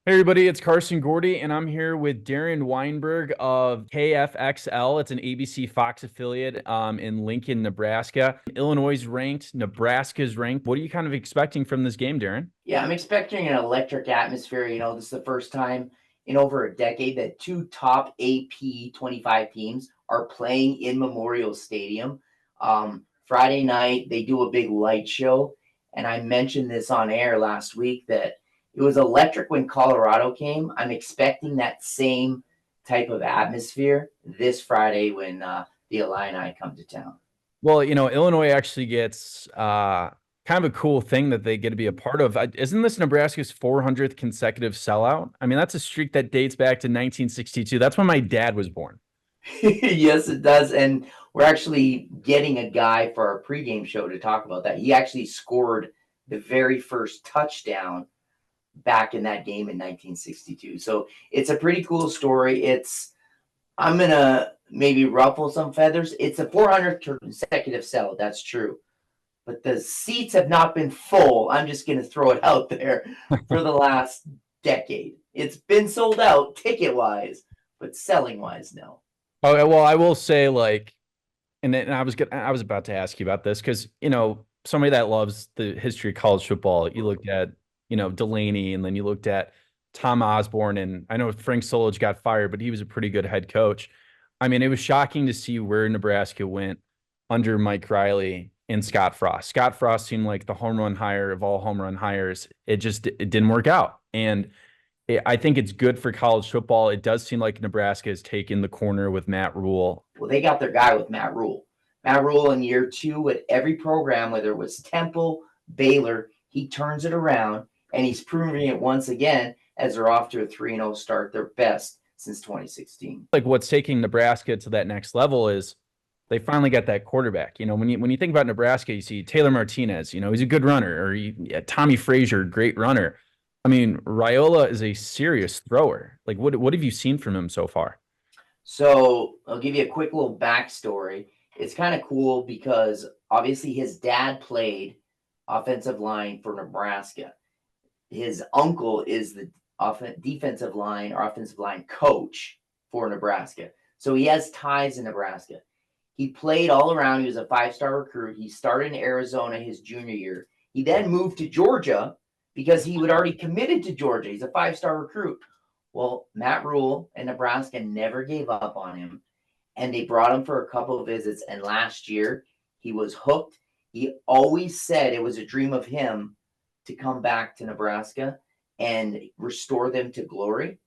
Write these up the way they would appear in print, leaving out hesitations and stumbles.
Hey everybody, it's Carson Gourdie, and I'm here with Darren Winberg of KFXL. It's an ABC Fox affiliate in Lincoln, Nebraska. Illinois is ranked, Nebraska's ranked. What are you kind of expecting from this game, Darren? Yeah, I'm expecting an electric atmosphere. This is the first time in over a decade that two top AP 25 teams are playing in Memorial Stadium. Friday night, they do a big light show. And I mentioned this on air last week that it was electric when Colorado came. I'm expecting that same type of atmosphere this Friday when the Illini come to town. Well, Illinois actually gets kind of a cool thing that they get to be a part of. Isn't this Nebraska's 400th consecutive sellout? I mean, that's a streak that dates back to 1962. That's when my dad was born. Yes, it does. And we're actually getting a guy for our pregame show to talk about that. He actually scored the very first touchdown back in that game in 1962. So it's a pretty cool story. I'm going to maybe ruffle some feathers. It's a 400 consecutive sellout. That's true. But the seats have not been full. I'm just going to throw it out there for the last decade. It's been sold out ticket wise, but selling wise, no. Oh, well, I will say and I was about to ask you about this because, somebody that loves the history of college football, you looked at, Delaney, and then you looked at Tom Osborne, and I know Frank Solich got fired, but he was a pretty good head coach. I mean, it was shocking to see where Nebraska went under Mike Riley and Scott Frost. Scott Frost seemed like the home run hire of all home run hires. It didn't work out. And I think it's good for college football. It does seem like Nebraska has taken the corner with Matt Rule. Well, they got their guy with Matt Rule. Matt Rule in year two at every program, whether it was Temple, Baylor, he turns it around, and he's proving it once again as they're off to a 3-0 start, their best since 2016. Like what's taking Nebraska to that next level is they finally got that quarterback. When you think about Nebraska, you see Taylor Martinez, he's a good runner, or Tommy Frazier, great runner. I mean, Raiola is a serious thrower. Like, what have you seen from him so far? So I'll give you a quick little backstory. It's kind of cool because obviously his dad played offensive line for Nebraska. His uncle is the defensive line or offensive line coach for Nebraska. So he has ties in Nebraska. He played all around. He was a 5-star recruit. He started in Arizona his junior year. He then moved to Georgia because he had already committed to Georgia. He's a 5-star recruit. Well, Matt Rule and Nebraska never gave up on him, and they brought him for a couple of visits. And last year, he was hooked. He always said it was a dream of him to come back to Nebraska and restore them to glory.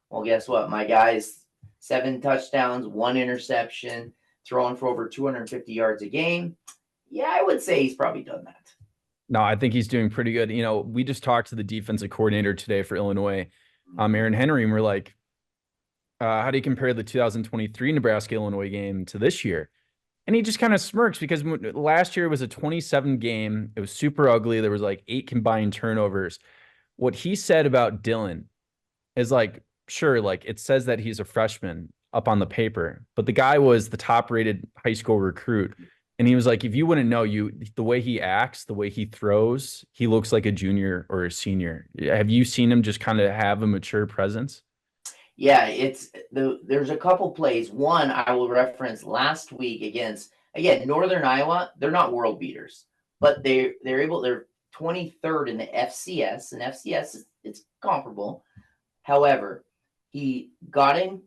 Well, guess what? My guy's 7 touchdowns, 1 interception, throwing for over 250 yards a game. Yeah, I would say he's probably done that. No, I think he's doing pretty good. We just talked to the defensive coordinator today for Illinois, Aaron Henry, and we're like, how do you compare the 2023 Nebraska-Illinois game to this year? And he just kind of smirks because last year was a 27 game. It was super ugly. There was like 8 combined turnovers. What he said about Dylan is like, sure, like it says that he's a freshman up on the paper, but the guy was the top rated high school recruit. And he was like, if you wouldn't know, the way he acts, the way he throws, he looks like a junior or a senior. Have you seen him just kind of have a mature presence? Yeah, there's a couple plays. One I will reference last week against, again, Northern Iowa. They're not world beaters, but they're 23rd in the FCS, and FCS it's comparable. However, he got him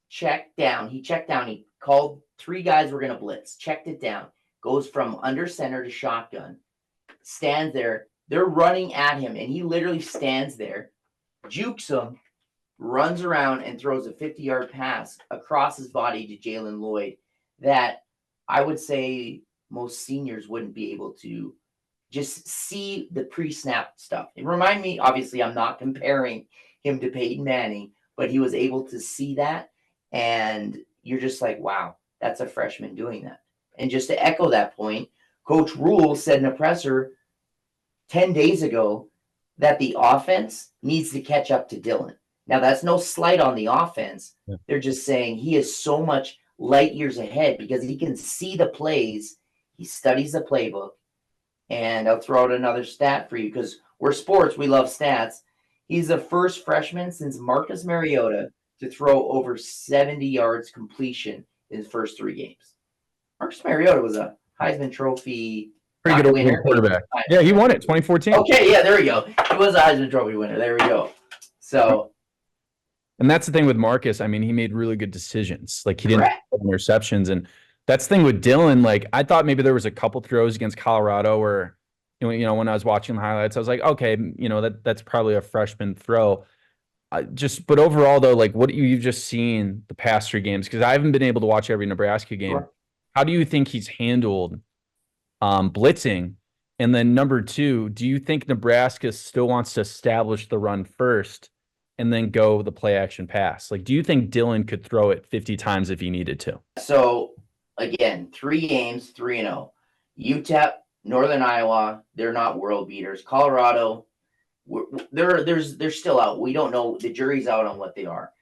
checked down. He checked down. He called 3 guys were going to blitz, checked it down, goes from under center to shotgun, stands there. They're running at him, and he literally stands there, jukes them, runs around, and throws a 50-yard pass across his body to Jalen Lloyd that I would say most seniors wouldn't be able to just see the pre-snap stuff. It reminded me, obviously, I'm not comparing him to Peyton Manning, but he was able to see that, and you're just like, wow, that's a freshman doing that. And just to echo that point, Coach Rule said in a presser 10 days ago that the offense needs to catch up to Dylan. Now, that's no slight on the offense. Yeah. They're just saying he is so much light years ahead because he can see the plays. He studies the playbook. And I'll throw out another stat for you because we're sports. We love stats. He's the first freshman since Marcus Mariota to throw over 70 yards completion in his first 3 games. Marcus Mariota was a Heisman Trophy Pretty good winner quarterback. Yeah, he won it 2014. Okay, yeah, there we go. He was a Heisman Trophy winner. There we go. So, and that's the thing with Marcus. I mean, he made really good decisions. Like he didn't have interceptions, and that's the thing with Dylan. Like I thought maybe there was a couple throws against Colorado where, when I was watching the highlights, I was like, okay, that's probably a freshman throw. But overall though, like what you've just seen the past 3 games, because I haven't been able to watch every Nebraska game. Sure. How do you think he's handled blitzing? And then number 2, do you think Nebraska still wants to establish the run first and then go the play action pass? Like, do you think Dylan could throw it 50 times if he needed to? So again, 3 games, 3-0. UTEP, Northern Iowa, they're not world beaters. Colorado, they're still out. We don't know. The jury's out on what they are.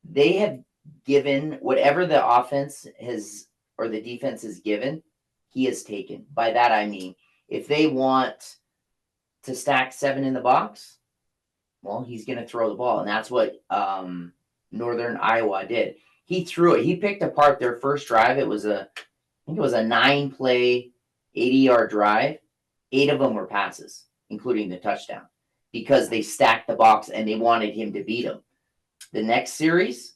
They have given whatever the offense has or the defense has given, he has taken. By that I mean, if they want to stack 7 in the box, well, he's going to throw the ball, and that's what Northern Iowa did. He threw it. He picked apart their first drive. I think it was a 9-play, 80-yard drive. 8 of them were passes, including the touchdown, because they stacked the box and they wanted him to beat them. The next series,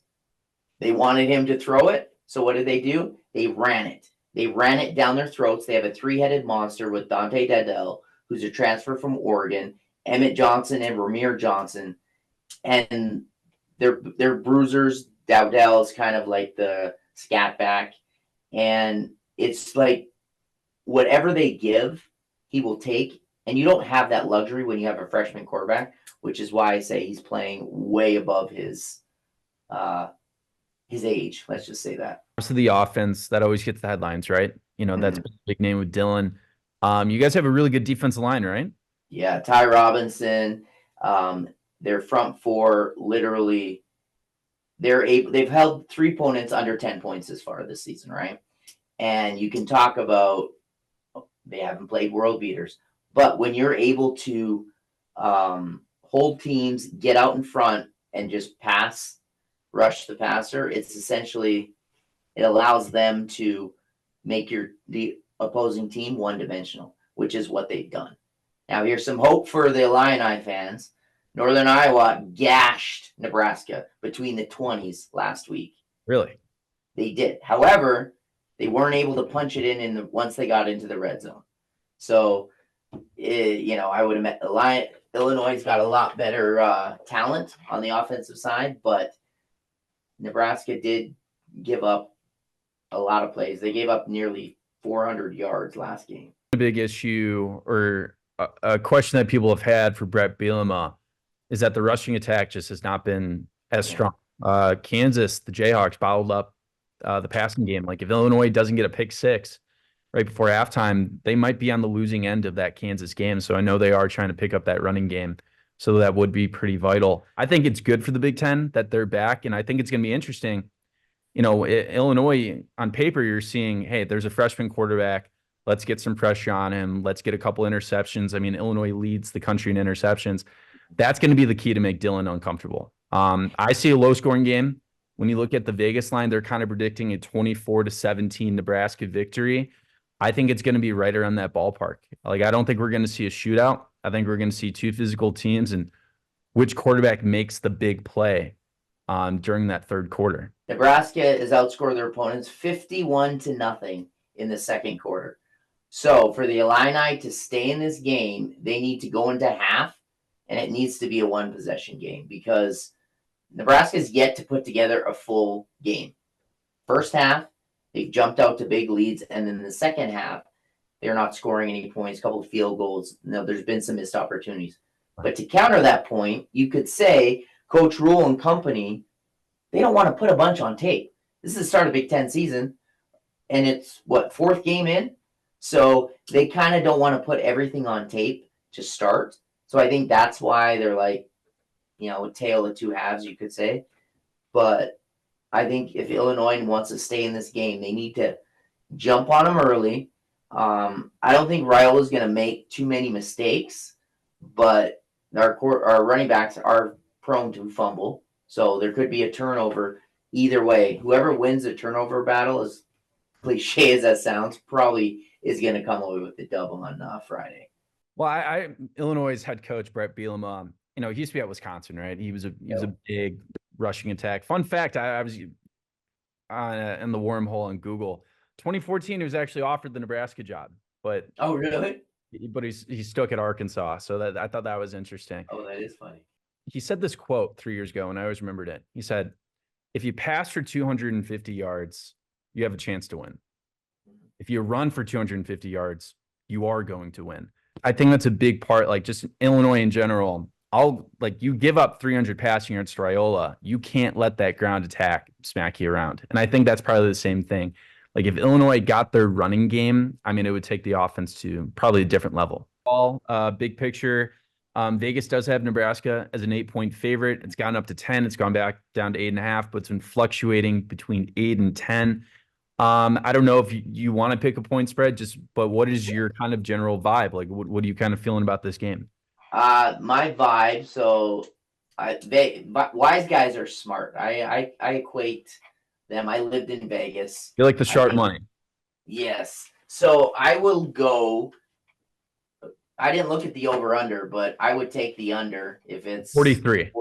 they wanted him to throw it. So what did they do? They ran it. They ran it down their throats. They have a 3-headed monster with Dante Dadell, who's a transfer from Oregon, Emmett Johnson and Ramir Johnson. And they're bruisers. Dowdell is kind of like the scat back. And it's like whatever they give, he will take. And you don't have that luxury when you have a freshman quarterback, which is why I say he's playing way above his age. Let's just say that. So the offense, that always gets the headlines, right? That's a big name with Dylan. You guys have a really good defensive line, right? Yeah, Ty Robinson. Their front 4, literally, they've held 3 opponents under 10 points as far this season, right? And you can talk about they haven't played world beaters, but when you're able to hold teams, get out in front, and just rush the passer, it's essentially, it allows them to make the opposing team one-dimensional, which is what they've done. Now, here's some hope for the Illini fans. Northern Iowa gashed Nebraska between the 20s last week. Really? They did. However, they weren't able to punch it in once they got into the red zone. So, I would admit Illinois' got a lot better talent on the offensive side, but Nebraska did give up a lot of plays. They gave up nearly 400 yards last game. A big issue or a question that people have had for Brett Bielema is that the rushing attack just has not been as strong. Kansas, the Jayhawks bottled up the passing game. Like if Illinois doesn't get a pick 6 right before halftime, they might be on the losing end of that Kansas game. So I know they are trying to pick up that running game. So that would be pretty vital. I think it's good for the Big Ten that they're back. And I think it's going to be interesting. Illinois, on paper, you're seeing, hey, there's a freshman quarterback. Let's get some pressure on him. Let's get a couple interceptions. I mean, Illinois leads the country in interceptions. That's going to be the key to make Dylan uncomfortable. I see a low-scoring game. When you look at the Vegas line, they're kind of predicting a 24-17 Nebraska victory. I think it's going to be right around that ballpark. Like, I don't think we're going to see a shootout. I think we're going to see 2 physical teams, and which quarterback makes the big play during that third quarter. Nebraska has outscored their opponents 51-0 in the second quarter. So for the Illini to stay in this game, they need to go into half, and it needs to be a 1-possession game because Nebraska's yet to put together a full game. First half, they've jumped out to big leads, and then the second half, they're not scoring any points, a couple of field goals. No, there's been some missed opportunities. But to counter that point, you could say Coach Rule and company, they don't want to put a bunch on tape. This is the start of the Big Ten season, and it's, 4th game in? So they kind of don't want to put everything on tape to start. So I think that's why they're like, a tale of 2 halves, you could say. But I think if Illinois wants to stay in this game, they need to jump on them early. I don't think Raiola is going to make too many mistakes, but our running backs are prone to fumble, so there could be a turnover either way. Whoever wins the turnover battle, as cliche as that sounds, probably is going to come away with the dub on Friday. Well, I Illinois' head coach Brett Bielema, he used to be at Wisconsin, right? He was a big rushing attack. Fun fact: I was in the wormhole on Google. 2014, he was actually offered the Nebraska job, but oh really? But he's stuck at Arkansas, so that I thought that was interesting. Oh, that is funny. He said this quote 3 years ago, and I always remembered it. He said, "If you pass for 250 yards, you have a chance to win. If you run for 250 yards, you are going to win." I think that's a big part, like just Illinois in general. You give up 300 passing yards to Raiola, you can't let that ground attack smack you around. And I think that's probably the same thing. Like if Illinois got their running game, I mean, it would take the offense to probably a different level. Big picture, Vegas does have Nebraska as an 8-point favorite. It's gone up to 10. It's gone back down to 8.5, but it's been fluctuating between 8 and 10. I don't know if you want to pick a point spread, but what is your kind of general vibe? Like, what are you kind of feeling about this game? My vibe. So, wise guys are smart. I equate them. I lived in Vegas. You like the sharp money. Yes. So I will go. I didn't look at the over under, but I would take the under if it's 43.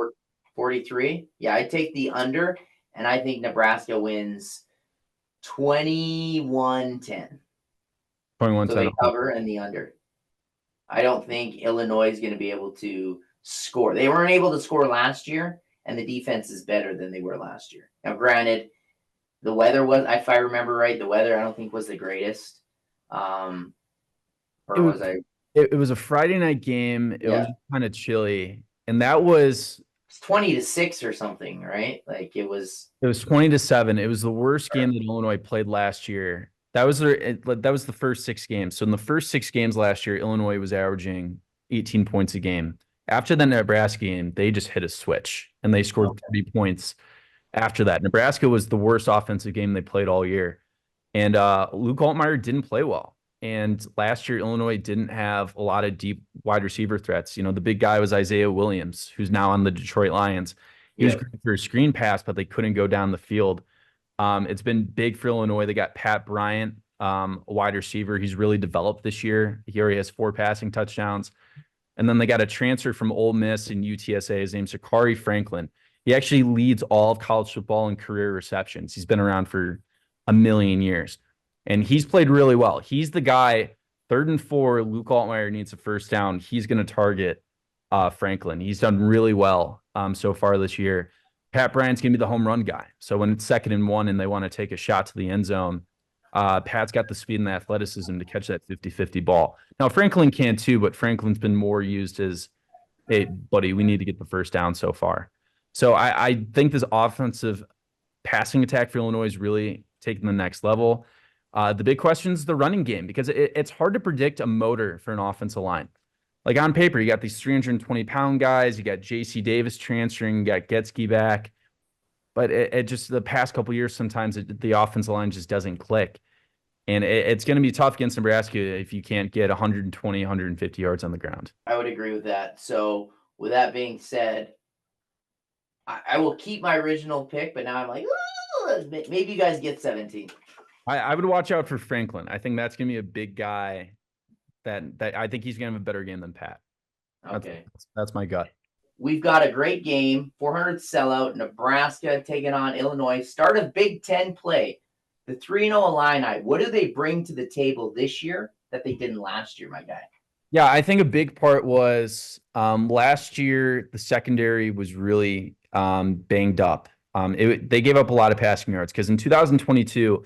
43. Yeah, I take the under, and I think Nebraska wins 21-10. 21-10. So they cover and the under. I don't think Illinois is going to be able to score. They weren't able to score last year, and the defense is better than they were last year. Now, granted, the weather was, if I remember right, the weather I don't think was the greatest. It was a Friday night game. It was kind of chilly, and that was 20-6 or something, right? Like it was 20-7. It was the worst game that Illinois played last year. That was the first 6 games. So in the first 6 games last year, Illinois was averaging 18 points a game. After the Nebraska game, they just hit a switch and they scored 30 points after that. Nebraska was the worst offensive game they played all year. And Luke Altmaier didn't play well. And last year, Illinois didn't have a lot of deep wide receiver threats. The big guy was Isaiah Williams, who's now on the Detroit Lions. He was great for a screen pass, but they couldn't go down the field. It's been big for Illinois. They got Pat Bryant, a wide receiver. He's really developed this year. He already has 4 passing touchdowns. And then they got a transfer from Ole Miss and UTSA. His name's Sakari Franklin. He actually leads all of college football in career receptions. He's been around for a million years. And he's played really well. He's the guy, 3rd and 4, Luke Altmaier needs a first down. He's going to target Franklin. He's done really well so far this year. Pat Bryant's going to be the home run guy. So when it's 2nd and 1 and they want to take a shot to the end zone, Pat's got the speed and the athleticism to catch that 50-50 ball. Now, Franklin can too, but Franklin's been more used as, hey, buddy, we need to get the first down so far. So I think this offensive passing attack for Illinois is really taking the next level. The big question is the running game, because it's hard to predict a motor for an offensive line. Like on paper, you got these 320-pound guys, you got J.C. Davis transferring, you got Getsky back. But it just, the past couple of years, sometimes the offensive line just doesn't click. And it's going to be tough against Nebraska if you can't get 120, 150 yards on the ground. I would agree with that. So with that being said, I will keep my original pick, but now I'm like, maybe you guys get 17. I would watch out for Franklin. I think that's going to be a big guy that I think he's going to have a better game than Pat. Okay. That's my gut. We've got a great game, 400 sellout, Nebraska taking on Illinois. Start of Big Ten play. The 3-0 Illini, what do they bring to the table this year that they didn't last year, my guy? Yeah, I think a big part was last year, the secondary was really banged up. They gave up a lot of passing yards because in 2022,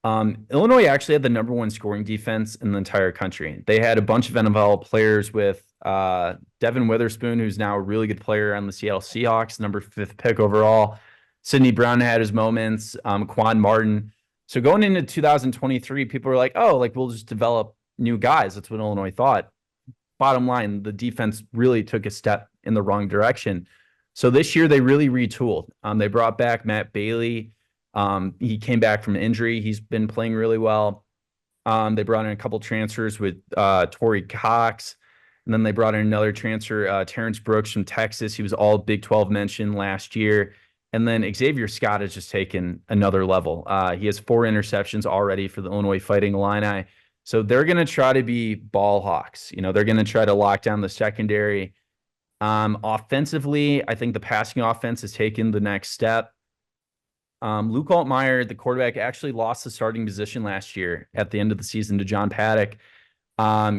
Illinois actually had the number 1 scoring defense in the entire country. They had a bunch of NFL players with Devin Witherspoon, who's now a really good player on the Seattle Seahawks, number 5th pick overall. Sidney Brown had his moments, Quan Martin. So going into 2023, people were like, oh, like we'll just develop new guys. That's what Illinois thought. Bottom line, the defense really took a step in the wrong direction. So this year they really retooled. They brought back Matt Bailey. He came back from injury. He's been playing really well. They brought in a couple transfers with Torrey Cox. And then they brought in another transfer, Terrence Brooks from Texas. He was all Big 12 mention last year. And then Xavier Scott has just taken another level. He has 4 interceptions already for the Illinois Fighting Illini. So they're going to try to be ball hawks. They're going to try to lock down the secondary. Offensively, I think the passing offense has taken the next step. Luke Altmaier, the quarterback, actually lost the starting position last year at the end of the season to John Paddock.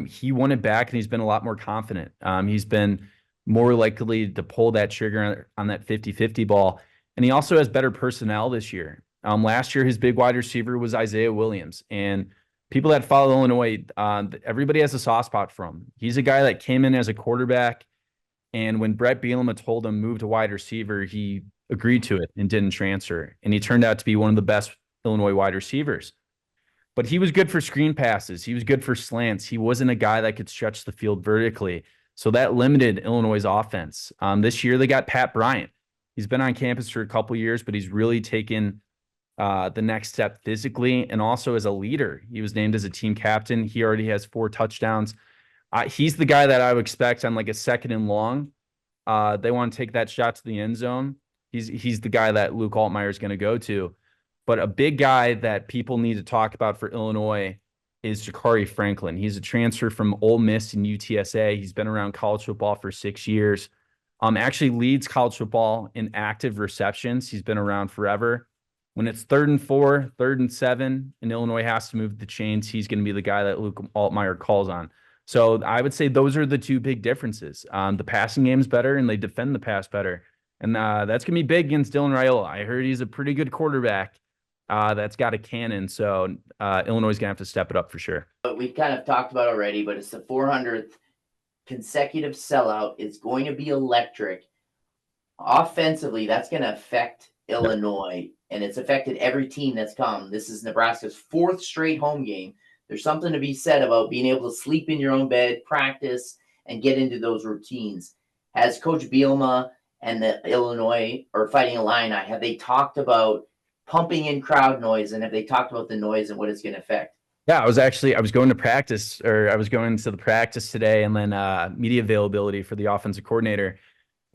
He won it back, and he's been a lot more confident. He's been more likely to pull that trigger on that 50-50 ball. And he also has better personnel this year. Last year, his big wide receiver was Isaiah Williams. And people that follow Illinois, everybody has a soft spot for him. He's a guy that came in as a quarterback, and when Brett Bielema told him move to wide receiver, he agreed to it and didn't transfer. And he turned out to be one of the best Illinois wide receivers. But he was good for screen passes. He was good for slants. He wasn't a guy that could stretch the field vertically. So that limited Illinois' offense. This year, they got Pat Bryant. He's been on campus for a couple years, but he's really taken the next step physically and also as a leader. He was named as a team captain. He already has 4 touchdowns. He's the guy that I would expect on like a 2nd and long. They want to take that shot to the end zone. He's the guy that Luke Altmaier is going to go to. But a big guy that people need to talk about for Illinois is Jakari Franklin. He's a transfer from Ole Miss and UTSA. He's been around college football for 6 years. Actually leads college football in active receptions. He's been around forever. When it's 3rd and 4, 3rd and 7, and Illinois has to move the chains, he's going to be the guy that Luke Altmaier calls on. So I would say those are the 2 big differences. The passing game's better, and they defend the pass better. And that's going to be big against Dylan Raiola. I heard he's a pretty good quarterback that's got a cannon. So Illinois is going to have to step it up for sure. But we've kind of talked about already, but it's the 400th consecutive sellout. It's going to be electric. Offensively, that's going to affect Illinois, and it's affected every team that's come. This is Nebraska's 4th straight home game. There's something to be said about being able to sleep in your own bed, practice, and get into those routines. Has Coach Bielema and the Illinois or Fighting Illini, have they talked about pumping in crowd noise, and have they talked about the noise and what it's going to affect? Yeah, I was going to practice, or I was going to the practice today, and then media availability for the offensive coordinator.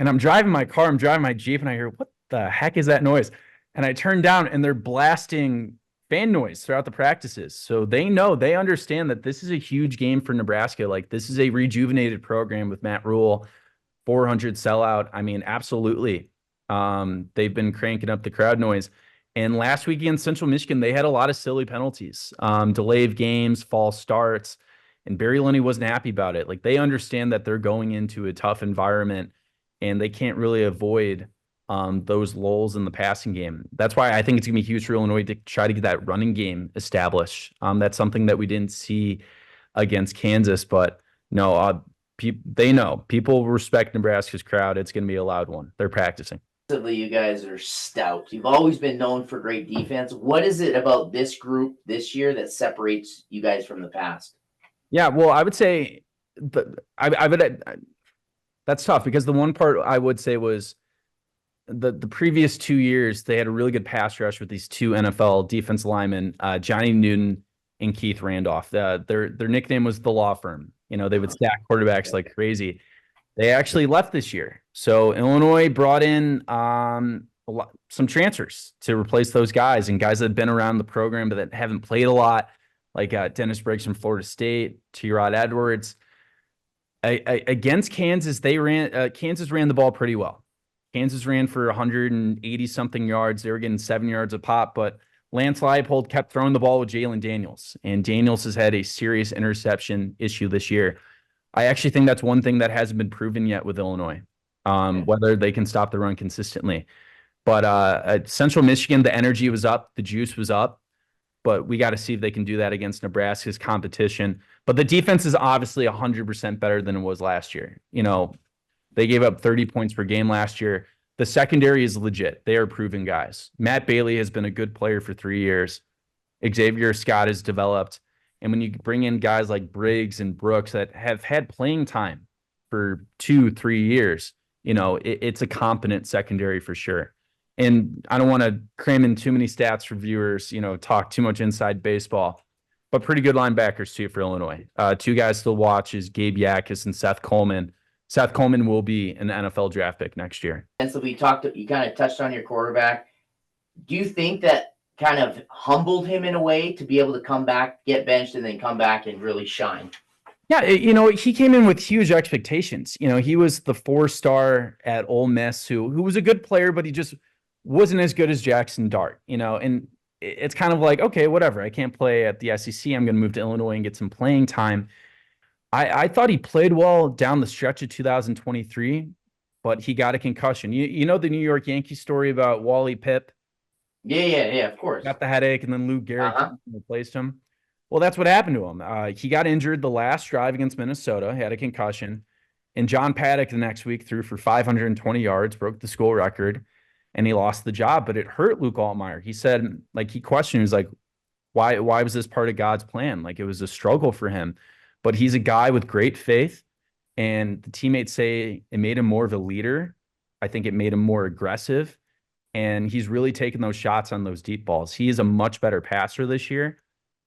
And I'm driving my car, I'm driving my Jeep, and I hear, what the heck is that noise? And I turn down, and they're blasting fan noise throughout the practices. So they understand that this is a huge game for Nebraska. Like, this is a rejuvenated program with Matt Rule, 400 sellout. I mean, absolutely. They've been cranking up the crowd noise. And last week against Central Michigan, they had a lot of silly penalties, delay of games, false starts, and Barry Lunney wasn't happy about it. Like, they understand that they're going into a tough environment, and they can't really avoid those lulls in the passing game. That's why I think it's going to be huge for Illinois to try to get that running game established. That's something that we didn't see against Kansas, but no, they know. People respect Nebraska's crowd. It's going to be a loud one. They're practicing. You guys are stout. You've always been known for great defense. What is it about this group this year that separates you guys from the past? Yeah, well, I would say that's tough, because the one part I would say was the previous 2 years, they had a really good pass rush with these 2 NFL defense linemen, Johnny Newton and Keith Randolph. Their nickname was the Law Firm. They would stack quarterbacks like crazy. They actually left this year. So Illinois brought in some transfers to replace those guys, and guys that have been around the program but that haven't played a lot, like Dennis Briggs from Florida State, T-Rod Edwards. Against Kansas, Kansas ran the ball pretty well. Kansas ran for 180-something yards. They were getting 7 yards a pop, but Lance Leipold kept throwing the ball with Jalen Daniels, and Daniels has had a serious interception issue this year. I actually think that's one thing that hasn't been proven yet with Illinois, whether they can stop the run consistently. But at Central Michigan, the energy was up, the juice was up, but we got to see if they can do that against Nebraska's competition. But the defense is obviously 100% better than it was last year. They gave up 30 points per game last year. The secondary is legit. They are proven guys. Matt Bailey has been a good player for 3 years. Xavier Scott has developed. And when you bring in guys like Briggs and Brooks that have had playing time for 2-3 years, it's a competent secondary for sure. And I don't want to cram in too many stats for viewers, talk too much inside baseball. but pretty good linebackers too for Illinois. Two guys to watch is Gabe Yakis and Seth Coleman. Seth Coleman will be an NFL draft pick next year. And so you kind of touched on your quarterback. Do you think that kind of humbled him in a way to be able to come back, get benched, and then come back and really shine? Yeah, he came in with huge expectations. He was the 4-star at Ole Miss who was a good player, but he just wasn't as good as Jackson Dart, and it's kind of like, okay, whatever. I can't play at the SEC. I'm going to move to Illinois and get some playing time. I thought he played well down the stretch of 2023, but he got a concussion. You know the New York Yankees story about Wally Pipp? Yeah, of course. Got the headache, and then Lou Gehrig replaced him. Well, that's what happened to him. He got injured the last drive against Minnesota, had a concussion, and John Paddock the next week threw for 520 yards, broke the school record, and he lost the job. But it hurt Luke Altmaier. He said, he questioned, he was like, why was this part of God's plan? It was a struggle for him. But he's a guy with great faith, and the teammates say it made him more of a leader. I think it made him more aggressive, and he's really taken those shots on those deep balls. He is a much better passer this year.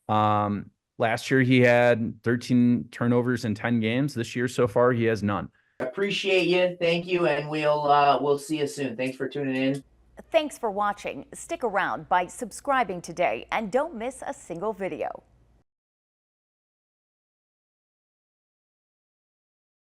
Last year he had 13 turnovers in 10 games. This year so far he has none. Appreciate you. Thank you, and we'll see you soon. Thanks for tuning in. Thanks for watching. Stick around by subscribing today and don't miss a single video.